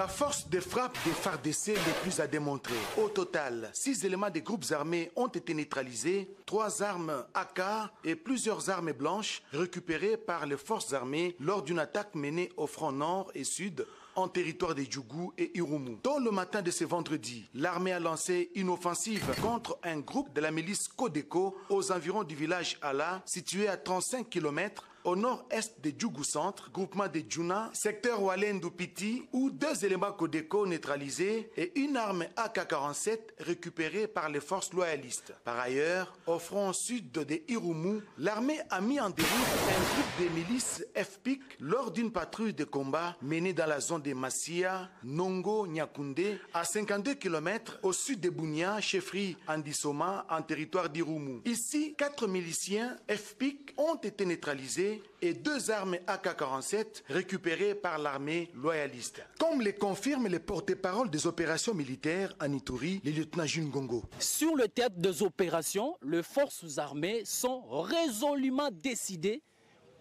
force de frappe des FARDC les plus à démontrer. Au total, 6 éléments des groupes armés ont été neutralisés, 3 armes AK et plusieurs armes blanches récupérées par les forces armées lors d'une attaque menée au front nord et sud en territoire de Djougou et Irumu. Tôt le matin de ce vendredi, l'armée a lancé une offensive contre un groupe de la milice Codeco aux environs du village Ala, situé à 35 km au nord-est de Djougou Centre, groupement de Djouna, secteur Walendou-Piti, où 2 éléments Codeco neutralisés et une arme AK-47 récupérée par les forces loyalistes. Par ailleurs, au front sud de Irumu, l'armée a mis en déroute un groupe de milices FPIC lors d'une patrouille de combat menée dans la zone de Massia, Nongo, Nyakoundé, à 52 km au sud de Bounia, chefferie Andissoma, en territoire d'Irumu. Ici, 4 miliciens FPIC ont été neutralisés et 2 armes AK-47 récupérées par l'armée loyaliste. Comme le confirme le porte-parole des opérations militaires en Ituri, le lieutenant June Gongo. Sur le théâtre des opérations, les forces armées sont résolument décidées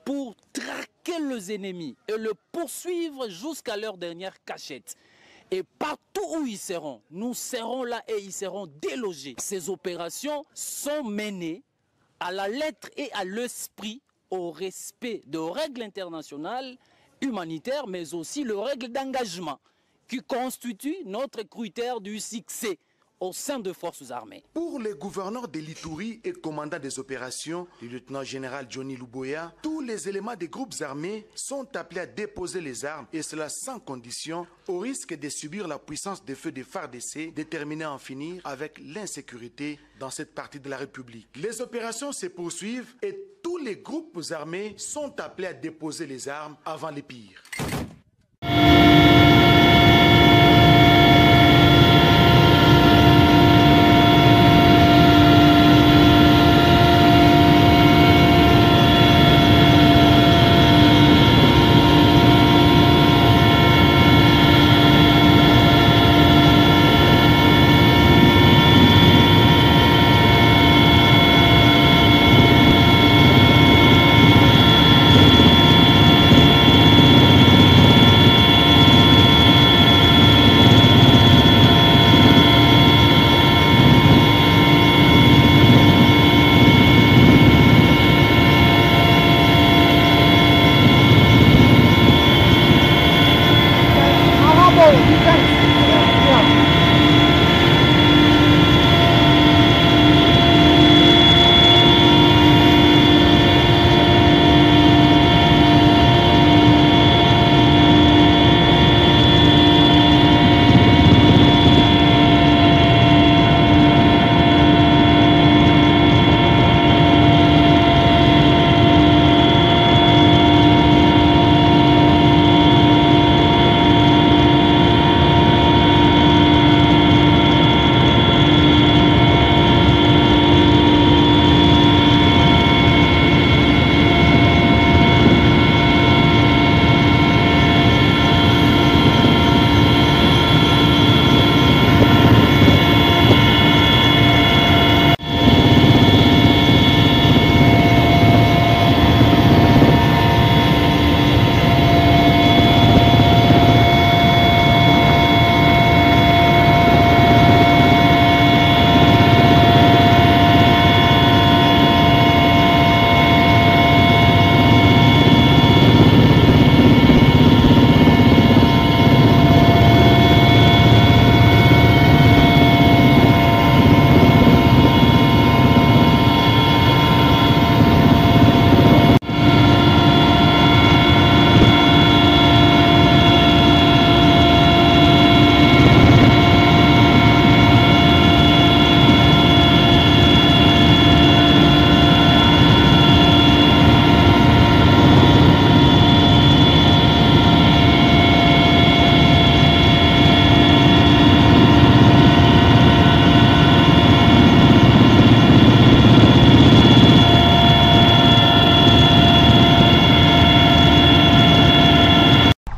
pour traquer les ennemis et les poursuivre jusqu'à leur dernière cachette. Et partout où ils seront, nous serons là et ils seront délogés. Ces opérations sont menées à la lettre et à l'esprit au respect de règles internationales, humanitaires, mais aussi les règles d'engagement qui constituent notre critère du succès au sein des forces armées. Pour le gouverneur de l'Ituri et commandant des opérations, le lieutenant-général Johnny Luboya, tous les éléments des groupes armés sont appelés à déposer les armes, et cela sans condition, au risque de subir la puissance des feux des FARDC, déterminés à en finir avec l'insécurité dans cette partie de la République. Les opérations se poursuivent et tous les groupes armés sont appelés à déposer les armes avant les pires.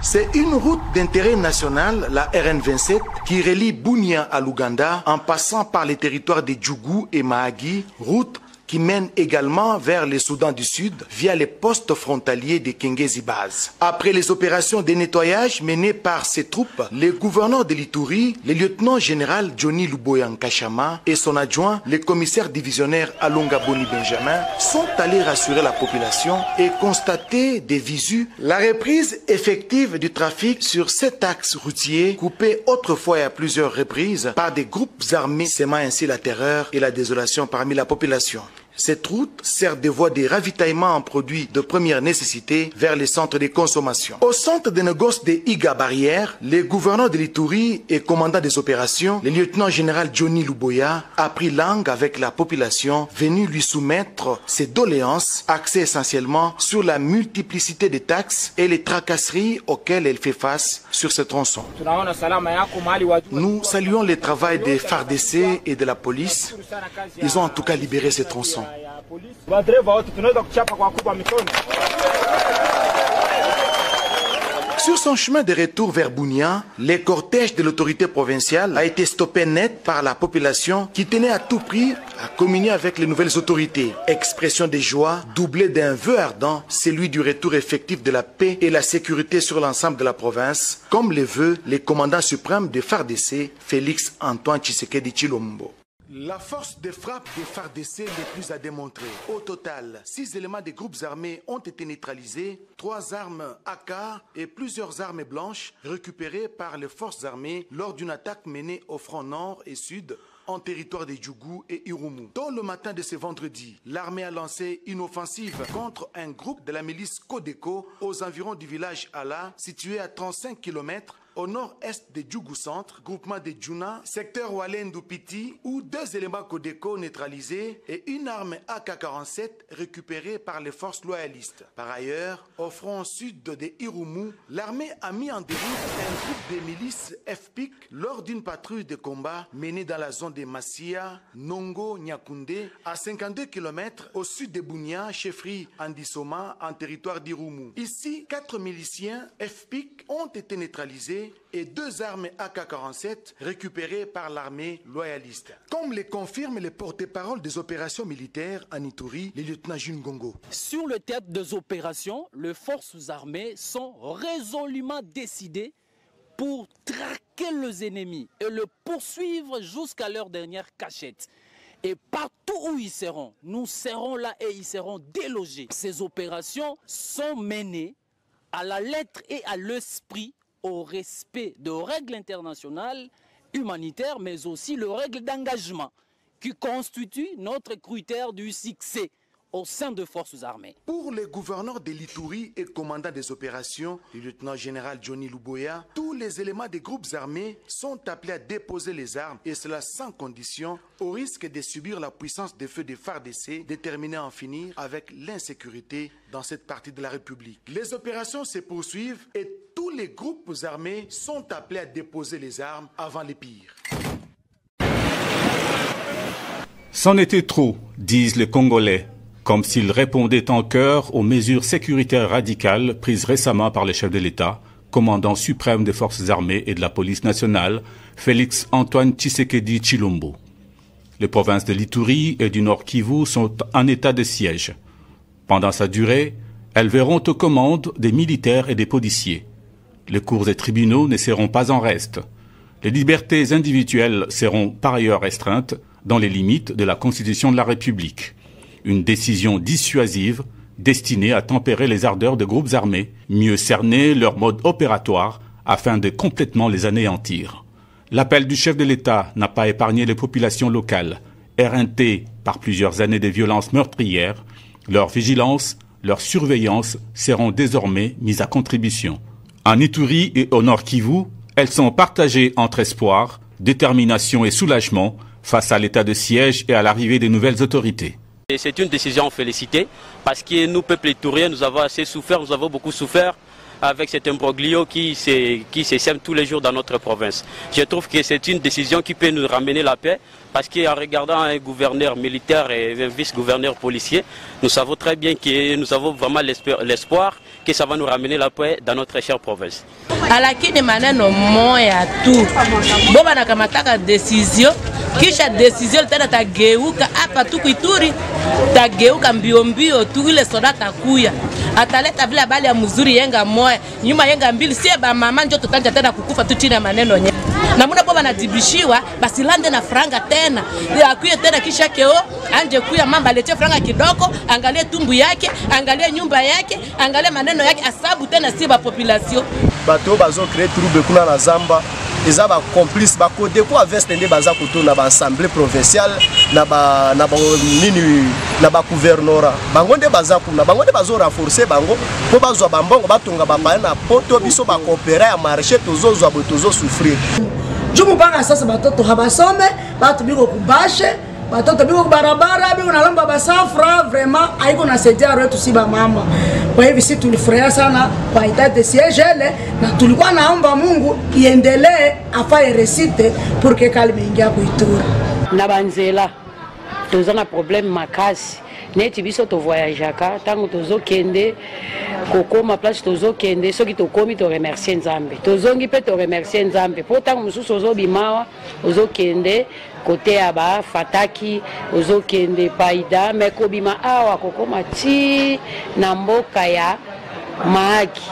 C'est une route d'intérêt national, la RN27, qui relie Bunia à l'Ouganda en passant par les territoires de Djougou et Mahagi, route qui mène également vers le Soudan du Sud via les postes frontaliers de Kengezi Base. Après les opérations de nettoyage menées par ces troupes, le gouverneur de l'Ituri, le lieutenant-général Johnny Luboya Nkashama et son adjoint, le commissaire divisionnaire Alonga Boni Benjamin, sont allés rassurer la population et constater des visus la reprise effective du trafic sur cet axe routier coupé autrefois à plusieurs reprises par des groupes armés, sémant ainsi la terreur et la désolation parmi la population. Cette route sert de voie de ravitaillement en produits de première nécessité vers les centres de consommation. Au centre de négoce de Iga Barrière, le gouverneur de l'Ituri et commandant des opérations, le lieutenant-général Johnny Luboya, a pris langue avec la population venue lui soumettre ses doléances axées essentiellement sur la multiplicité des taxes et les tracasseries auxquelles elle fait face sur ce tronçon. Nous saluons le travail des FARDC et de la police. Ils ont en tout cas libéré ce tronçon. Sur son chemin de retour vers Bunia, le cortège de l'autorité provinciale a été stoppé net par la population qui tenait à tout prix à communier avec les nouvelles autorités. Expression de joie doublée d'un vœu ardent, celui du retour effectif de la paix et la sécurité sur l'ensemble de la province, comme le veut le commandant suprême de FARDC, Félix Antoine Tshisekedi Tshilombo. La force de frappe des FARDC n'est plus à démontrer. Au total, 6 éléments des groupes armés ont été neutralisés, 3 armes AK et plusieurs armes blanches récupérées par les forces armées lors d'une attaque menée au front nord et sud en territoire de Djougou et Irumu. Tôt le matin de ce vendredi, l'armée a lancé une offensive contre un groupe de la milice Codeco aux environs du village Ala, situé à 35 km au nord-est de Djougou Centre, groupement de Djouna, secteur Walendou-Piti, où 2 éléments Codeco neutralisés et une arme AK-47 récupérée par les forces loyalistes. Par ailleurs, au front sud de Irumu, l'armée a mis en déroute un groupe de milices FPIC lors d'une patrouille de combat menée dans la zone de Massia, Nongo, Nyakoundé, à 52 km au sud de Bunia, chefferie Andisoma, en territoire d'Irumu. Ici, 4 miliciens FPIC ont été neutralisés et 2 armes AK-47 récupérées par l'armée loyaliste. Comme le confirme le porte-parole des opérations militaires en Ituri, le lieutenant Jungongo. Sur le théâtre des opérations, les forces armées sont résolument décidées pour traquer les ennemis et le poursuivre jusqu'à leur dernière cachette. Et partout où ils seront, nous serons là et ils seront délogés. Ces opérations sont menées à la lettre et à l'esprit au respect de règles internationales, humanitaires, mais aussi les règles d'engagement qui constituent notre critère du succès au sein des forces armées. Pour le gouverneur de l'Ituri et commandant des opérations, le lieutenant-général Johnny Luboya, tous les éléments des groupes armés sont appelés à déposer les armes, et cela sans condition, au risque de subir la puissance des feux des FARDC, déterminés à en finir avec l'insécurité dans cette partie de la République. Les opérations se poursuivent et tous les groupes armés sont appelés à déposer les armes avant les pires. C'en était trop, disent les Congolais, comme s'ils répondaient en chœur aux mesures sécuritaires radicales prises récemment par le chef de l'État, commandant suprême des forces armées et de la police nationale, Félix Antoine Tshisekedi Tshilombo. Les provinces de l'Ituri et du Nord Kivu sont en état de siège. Pendant sa durée, elles verront aux commandes des militaires et des policiers. Les cours et tribunaux ne seront pas en reste. Les libertés individuelles seront par ailleurs restreintes dans les limites de la Constitution de la République. Une décision dissuasive destinée à tempérer les ardeurs de groupes armés, mieux cerner leur mode opératoire afin de complètement les anéantir. L'appel du chef de l'État n'a pas épargné les populations locales, éreintées par plusieurs années de violences meurtrières. Leur vigilance, leur surveillance seront désormais mises à contribution. En Ituri et au Nord Kivu, elles sont partagées entre espoir, détermination et soulagement face à l'état de siège et à l'arrivée des nouvelles autorités. C'est une décision félicitée parce que nous, peuple iturien, nous avons assez souffert, nous avons beaucoup souffert avec cet imbroglio qui se sème tous les jours dans notre province. Je trouve que c'est une décision qui peut nous ramener la paix parce qu'en regardant un gouverneur militaire et un vice-gouverneur policier, nous savons très bien que nous avons vraiment l'espoir que ça va nous ramener la paix dans notre chère province. Alakini maneno moya tu boba nakamataka décision kisha decision tena tageuka hapa tu Ituri, tageuka mbio mbio tu, ile soda takuya ataleta vile habari ya mzuri yenga moya nyuma yenga mbili, sie ba mama njo tutanja tena kukufa tu chini ya maneno nye na muna kwa banadibishiwa basi lande na franga tena akuye tena kisha keo anje kuya mamba leche franga kidogo, angalie tumbu yake, angalie nyumba yake, angalie maneno yake, asabu tena si ba population bato bazo créer trouble kuna na Zamba. Ils ont complice ba côté quoi veste ndé baza koto na ba assemblée provinciale na ba nini na ba gouvernorat bango ndé baza kuna bango ndé bazo renforcer bango po bazwa bambongo batunga ba pa na poto biso ba coopérer ya marché tozo zwa botozo souffrir jumu banga sasa batoto habasome batu biko kubashe batoto biko barabara biko nalomba basafra vraiment haiko na saidia retu si ba mama. Kwa hivi sisi tulifurahia sana kwa etat de siège na tulikuwa naomba Mungu iendelee afaye resite pour que kalme ingia kuitura na banzela tozana problème makasi neti biso to voyageaka tango tozo kende kokoma place tozo kende soki tokomi to remercier Nzambe tozongi pe to remercier Nzambe po tango mususu ozo bimawa ozo kende côté ya ba fataki ozo kende paida meko bima awa kokoma ti na mboka ya Mahagi.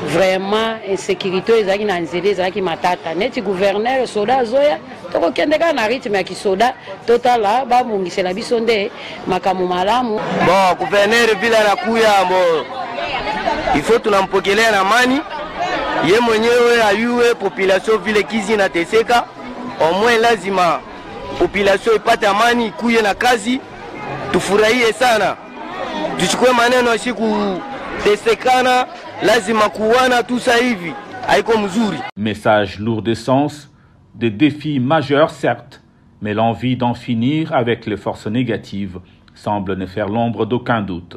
Vraiment insécurité ezaki na nzela ezaki matata neti gouverneur soda zoya toko kendeka na rythme ya kisoda totala babungisela biso nde makamu malamu. Bon gouverneur vile anakuya mo il faut tunampokelea na amani ye mwenyewe ayue population vile kizi na teseka au moins lazima population ipate amani kuye na kazi tufurahie sana tuchukue maneno siku tesekana lazima kuwana tout ça hivi haiko mzuri. Message lourd de sens, des défis majeurs certes, mais l'envie d'en finir avec les forces négatives semble ne faire l'ombre d'aucun doute.